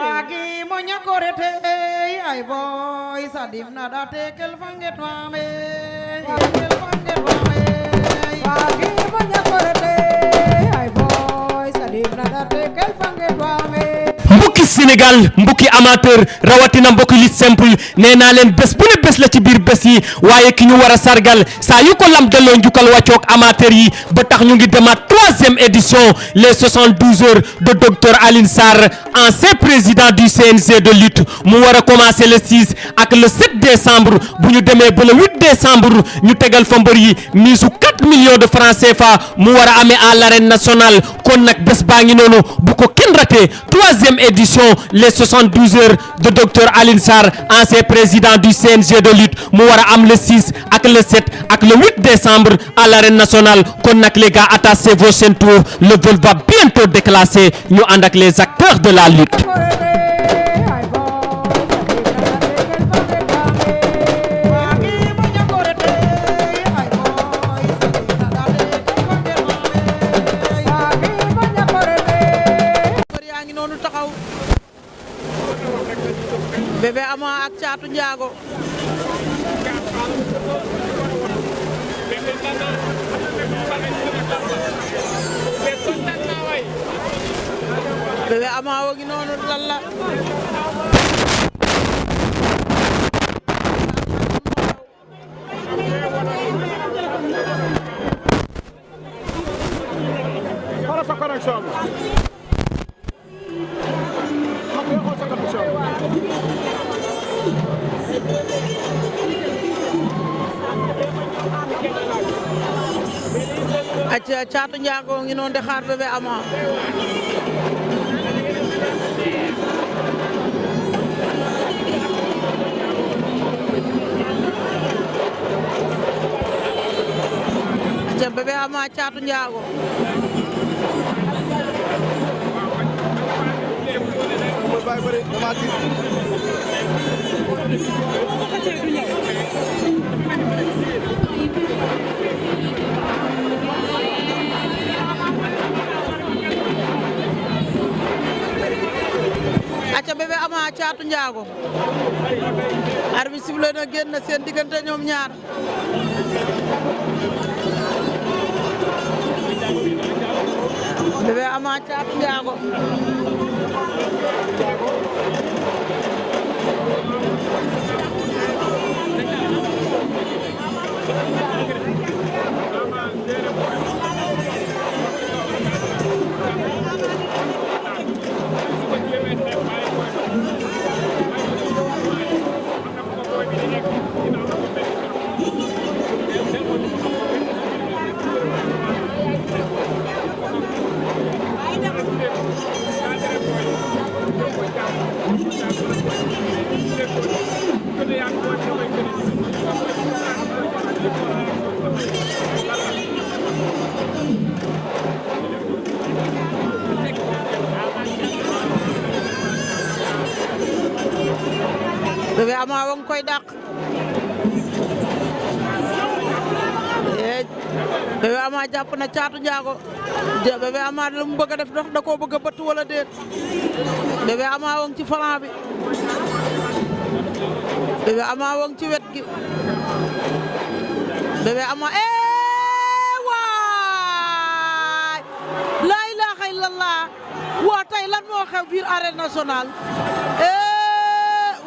wagi moña korete ay boy sadim nada tekel fanget mame tekel fanget mame wagi moña korete ay boy sadim nada tekel fanget mame mbokki Sénégal mbokki amateur rawatina mbokki lutte simple nee naa leen bés bu ne bés la ci biir bés yi waaye ki ñu war a sargal saa yu ko lam delloo njukkal wàccoog amateur yi ba tax ñu ngi demaat 3e édition les 72 heures de docteur Alioune Sarr ancien président du CNG de lutte mu war a commencer le 6 ak le 7 décembre bu ñu demee ba le 8 décembre ñu tegal fa mbër yi miisu 4 millions de francs CFA mu war a amee à l'arène nationale kon nag bés baa ngi noonu bu ko kenn raté 3e édition les 72 heures de docteur Alioune Sarr ancien président du CNG de lutte mu war a am le 6 ak le 7 ak le 8 décembre à l'arène nationale kon nag les gars attachez vos ceintures le vol va bientôt déclasser ñu ànd ak les acteurs de la lutte. Bébé Ama ak Caatu Njaago Bébé Ama wa ngi noonu lan la acca Caatu Njaago ngi noonu de xaar Bébé Ama acca Bébé Ama Caatu Njaago acca Bébé Ama Caatu Njaago arbitre sifflé na génn seen diggante ñoom ñaar Bébé Ama Caatu Njaago Bébé Ama wa ngi koy dàq Bébé Ama jàpp na Caatu Njaago Bébé Ama lu mu bëgg a def dox da koo bëgg a bëtt wala déet Bébé Ama wa ngi ci flanc bi Bébé Ama wa ngi ci wet gi Bébé Ama waay la ilaha illallah waa tey lan moo xew biir arène nationale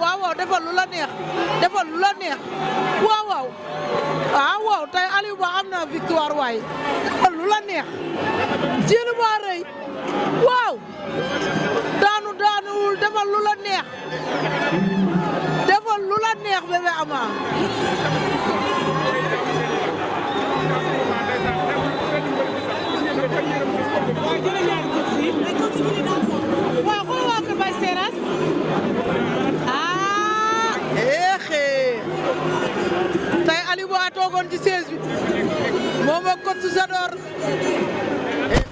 waaw waaw defal lu la neex defal lu la neex waaw waaw ah waaw tey Aliou Ba am na victoire waay defal lu la neex jéem a rëy waaw daanuwul defal lu la neex defal lu la neex Bébé Ama waaw xool waa Kër Baye Seras tey Aliou Ba toogoon ci siège bi moom ak coach Zador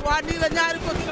waa nii la ñaari coach